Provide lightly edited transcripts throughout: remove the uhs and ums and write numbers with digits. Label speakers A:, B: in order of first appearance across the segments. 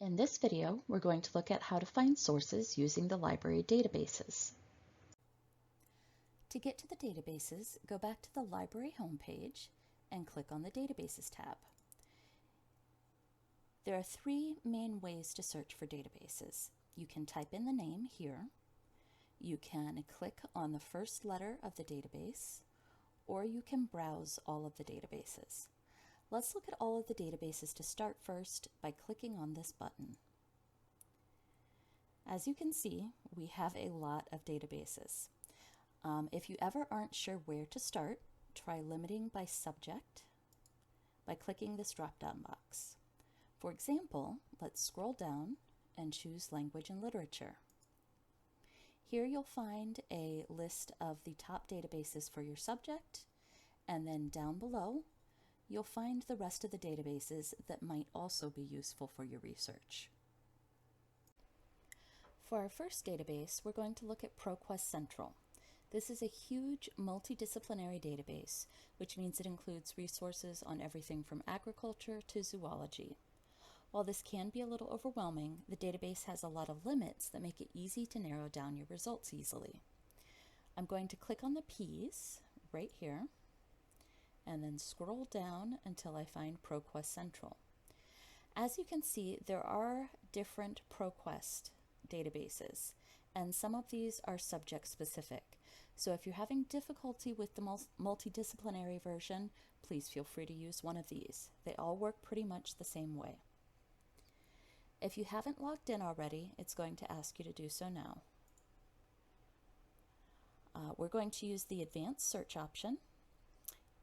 A: In this video, we're going to look at how to find sources using the library databases. To get to the databases, go back to the library homepage and click on the Databases tab. There are three main ways to search for databases. You can type in the name here, you can click on the first letter of the database, or you can browse all of the databases. Let's look at all of the databases to start first by clicking on this button. As you can see, we have a lot of databases. If you ever aren't sure where to start, try limiting by subject by clicking this drop-down box. For example, let's scroll down and choose Language and Literature. Here you'll find a list of the top databases for your subject, and then down below you'll find the rest of the databases that might also be useful for your research. For our first database, we're going to look at ProQuest Central. This is a huge multidisciplinary database, which means it includes resources on everything from agriculture to zoology. While this can be a little overwhelming, the database has a lot of limits that make it easy to narrow down your results easily. I'm going to click on the P's right here, and then scroll down until I find ProQuest Central. As you can see, there are different ProQuest databases, and some of these are subject specific. So if you're having difficulty with the multidisciplinary version, please feel free to use one of these. They all work pretty much the same way. If you haven't logged in already, it's going to ask you to do so now. We're going to use the advanced search option,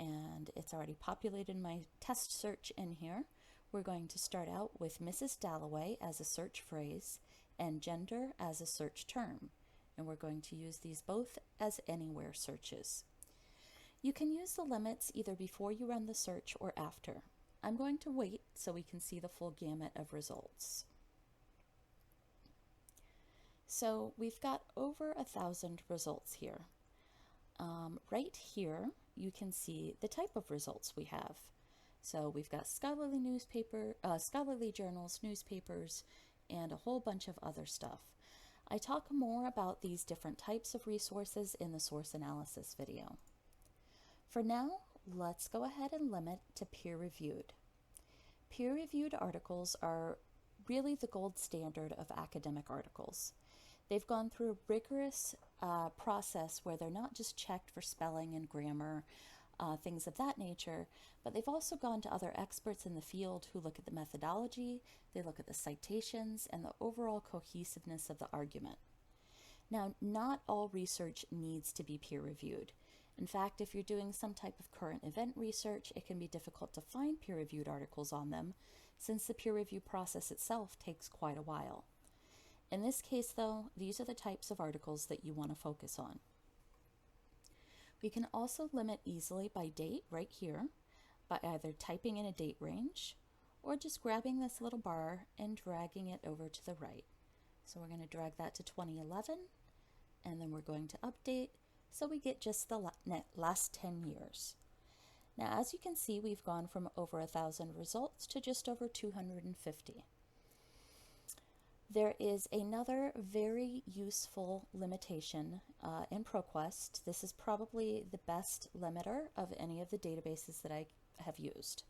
A: and it's already populated my test search in here. We're going to start out with Mrs. Dalloway as a search phrase and gender as a search term, and we're going to use these both as anywhere searches. You can use the limits either before you run the search or after. I'm going to wait so we can see the full gamut of results. So we've got over 1,000 results here. Right here you can see the type of results we have. So we've got scholarly journals, newspapers, and a whole bunch of other stuff. I talk more about these different types of resources in the source analysis video. For now, let's go ahead and limit to peer-reviewed. Peer-reviewed articles are really the gold standard of academic articles. They've gone through a rigorous process where they're not just checked for spelling and grammar, things of that nature, but they've also gone to other experts in the field who look at the methodology, they look at the citations, and the overall cohesiveness of the argument. Now, not all research needs to be peer-reviewed. In fact, if you're doing some type of current event research, it can be difficult to find peer-reviewed articles on them, since the peer review process itself takes quite a while. In this case, though, these are the types of articles that you want to focus on. We can also limit easily by date right here by either typing in a date range or just grabbing this little bar and dragging it over to the right. So we're going to drag that to 2011, and then we're going to update so we get just the last 10 years. Now, as you can see, we've gone from over 1,000 results to just over 250. There is another very useful limitation in ProQuest. This is probably the best limiter of any of the databases that I have used.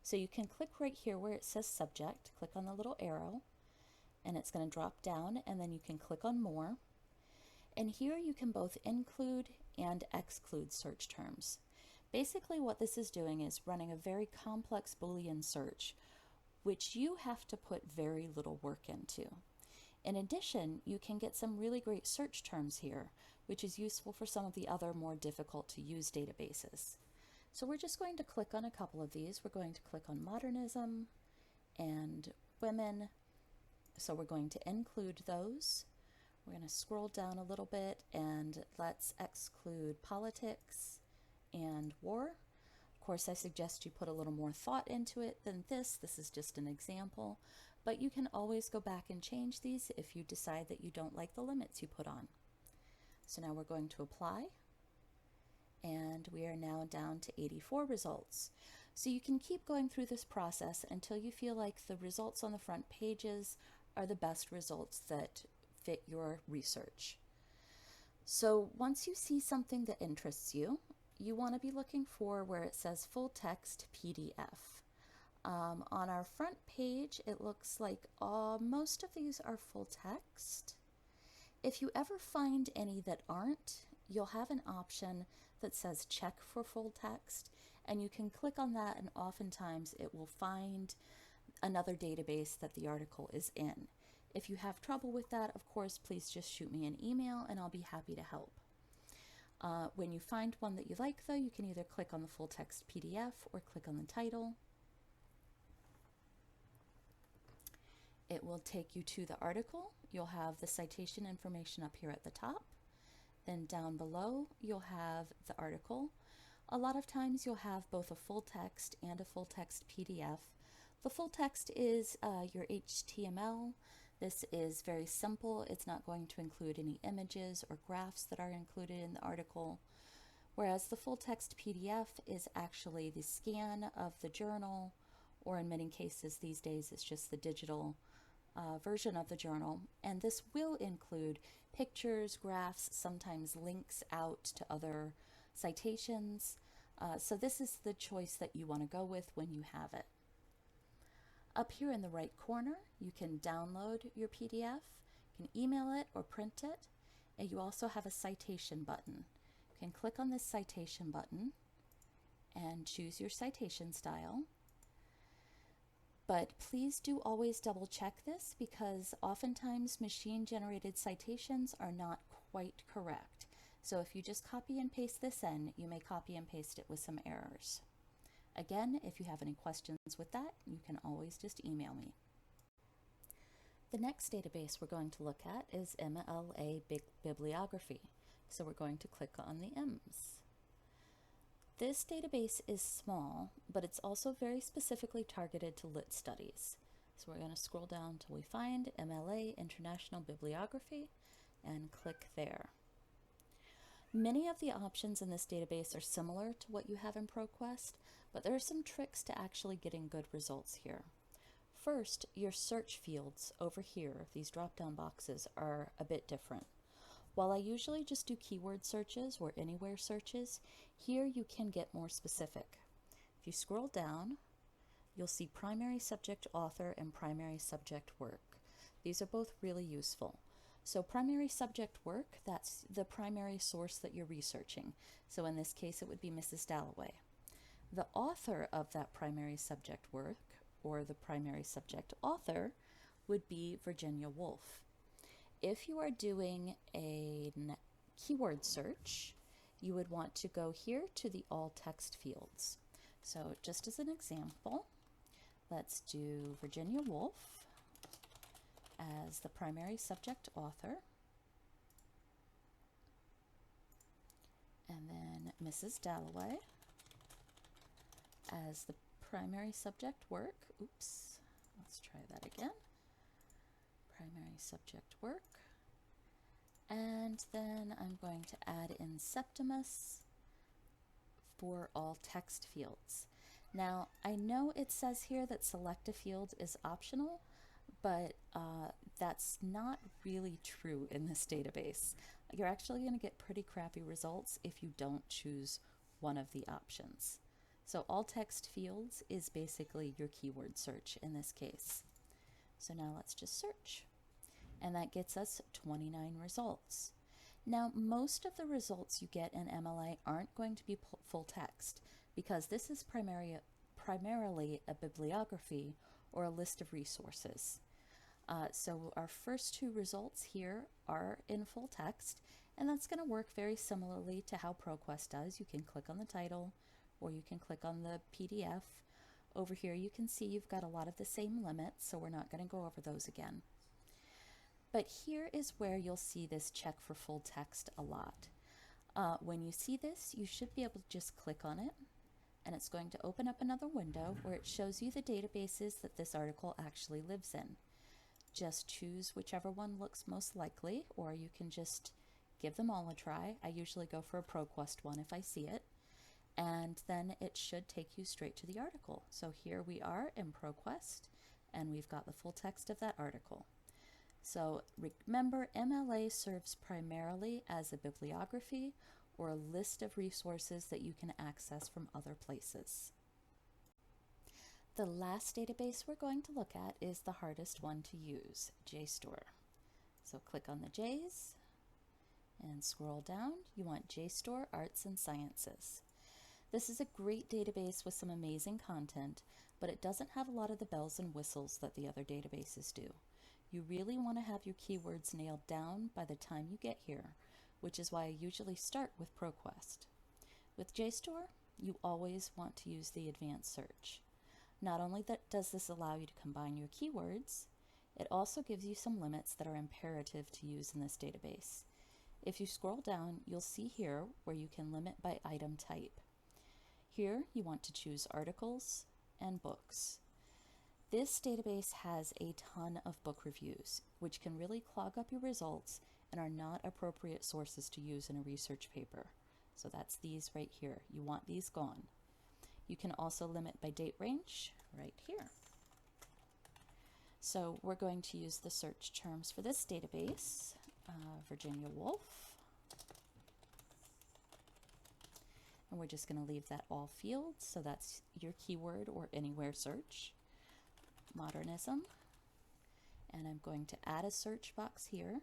A: So you can click right here where it says subject, click on the little arrow, and it's going to drop down, and then you can click on more. And here you can both include and exclude search terms. Basically what this is doing is running a very complex Boolean search, which you have to put very little work into. In addition, you can get some really great search terms here, which is useful for some of the other more difficult to use databases. So we're just going to click on a couple of these. We're going to click on modernism and women. So we're going to include those. We're going to scroll down a little bit and let's exclude politics and war. Of course, I suggest you put a little more thought into it than this. This is just an example, but you can always go back and change these if you decide that you don't like the limits you put on. So now we're going to apply, and we are now down to 84 results. So you can keep going through this process until you feel like the results on the front pages are the best results that fit your research. So once you see something that interests you, you want to be looking for where it says full text PDF. On our front page, it looks like most of these are full text. If you ever find any that aren't, you'll have an option that says check for full text, and you can click on that, and oftentimes it will find another database that the article is in. If you have trouble with that, of course, please just shoot me an email and I'll be happy to help. When you find one that you like, though, you can either click on the full text PDF or click on the title. It will take you to the article. You'll have the citation information up here at the top. Then down below, you'll have the article. A lot of times you'll have both a full text and a full text PDF. The full text is your HTML. This is very simple. It's not going to include any images or graphs that are included in the article. Whereas the full text PDF is actually the scan of the journal, or in many cases these days it's just the digital version of the journal, and this will include pictures, graphs, sometimes links out to other citations. So this is the choice that you want to go with when you have it. Up here in the right corner, you can download your PDF, you can email it or print it, and you also have a citation button. You can click on this citation button and choose your citation style. But please do always double check this, because oftentimes machine-generated citations are not quite correct. So if you just copy and paste this in, you may copy and paste it with some errors. Again, if you have any questions with that, you can always just email me. The next database we're going to look at is MLA Bibliography. So we're going to click on the M's. This database is small, but it's also very specifically targeted to lit studies. So we're going to scroll down till we find MLA International Bibliography and click there. Many of the options in this database are similar to what you have in ProQuest, but there are some tricks to actually getting good results here. First, your search fields over here, these drop-down boxes, are a bit different. While I usually just do keyword searches or anywhere searches, here you can get more specific. If you scroll down, you'll see primary subject author and primary subject work. These are both really useful. So primary subject work, that's the primary source that you're researching. So in this case, it would be Mrs. Dalloway. The author of that primary subject work, or the primary subject author, would be Virginia Woolf. If you are doing a keyword search, you would want to go here to the all text fields. So just as an example, let's do Virginia Woolf as the primary subject author, and then Mrs. Dalloway as the primary subject work. Oops, let's try that again. Primary subject work. And then I'm going to add in Septimus for all text fields. Now, I know it says here that select a field is optional, but that's not really true in this database. You're actually going to get pretty crappy results if you don't choose one of the options. So all text fields is basically your keyword search in this case. So now let's just search. And that gets us 29 results. Now, most of the results you get in MLA aren't going to be full text, because this is primarily a bibliography or a list of resources. So our first two results here are in full text, and that's going to work very similarly to how ProQuest does. You can click on the title, or you can click on the PDF. Over here you can see you've got a lot of the same limits, so we're not going to go over those again. But here is where you'll see this check for full text a lot. When you see this, you should be able to just click on it, and it's going to open up another window where it shows you the databases that this article actually lives in. Just choose whichever one looks most likely, or you can just give them all a try. I usually go for a ProQuest one if I see it. and then it should take you straight to the article. So here we are in ProQuest, and we've got the full text of that article. So remember, MLA serves primarily as a bibliography or a list of resources that you can access from other places. The last database we're going to look at is the hardest one to use, JSTOR. So click on the J's and scroll down. You want JSTOR Arts and Sciences. This is a great database with some amazing content, but it doesn't have a lot of the bells and whistles that the other databases do. You really want to have your keywords nailed down by the time you get here, which is why I usually start with ProQuest. With JSTOR, you always want to use the advanced search. Not only does this allow you to combine your keywords, it also gives you some limits that are imperative to use in this database. If you scroll down, you'll see here where you can limit by item type. Here you want to choose articles and books. This database has a ton of book reviews, which can really clog up your results and are not appropriate sources to use in a research paper. So that's these right here. You want these gone. You can also limit by date range right here. So we're going to use the search terms for this database, Virginia Woolf. And we're just going to leave that all fields, so that's your keyword or anywhere search. Modernism. And I'm going to add a search box here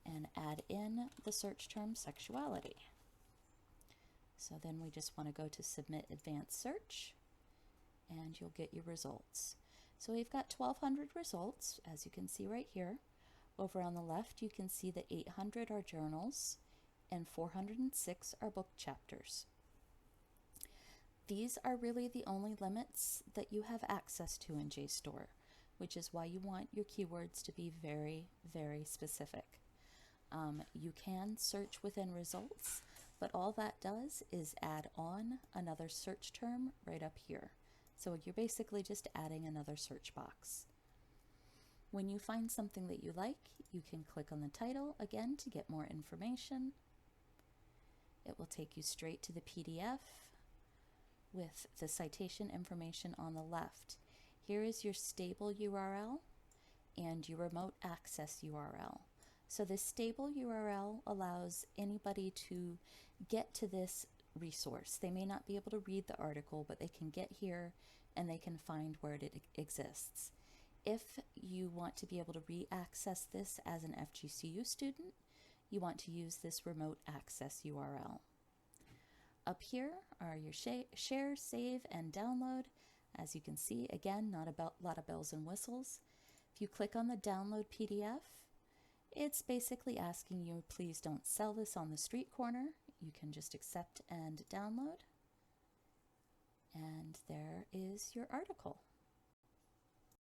A: and add in the search term sexuality. So then we just want to go to Submit Advanced Search, and you'll get your results. So we've got 1,200 results, as you can see right here. Over on the left, you can see that 800 are journals and 406 are book chapters. These are really the only limits that you have access to in JSTOR, which is why you want your keywords to be very, very specific. You can search within results, but all that does is add on another search term right up here. So you're basically just adding another search box. When you find something that you like, you can click on the title again to get more information. It will take you straight to the PDF with the citation information on the left. Here is your stable URL and your remote access URL. So this stable URL allows anybody to get to this resource. They may not be able to read the article, but they can get here and they can find where it exists. If you want to be able to re-access this as an FGCU student, you want to use this remote access URL. Up here are your share, save, and download. As you can see, again, not a lot of bells and whistles. If you click on the download PDF, it's basically asking you, please don't sell this on the street corner. You can just accept and download. And there is your article.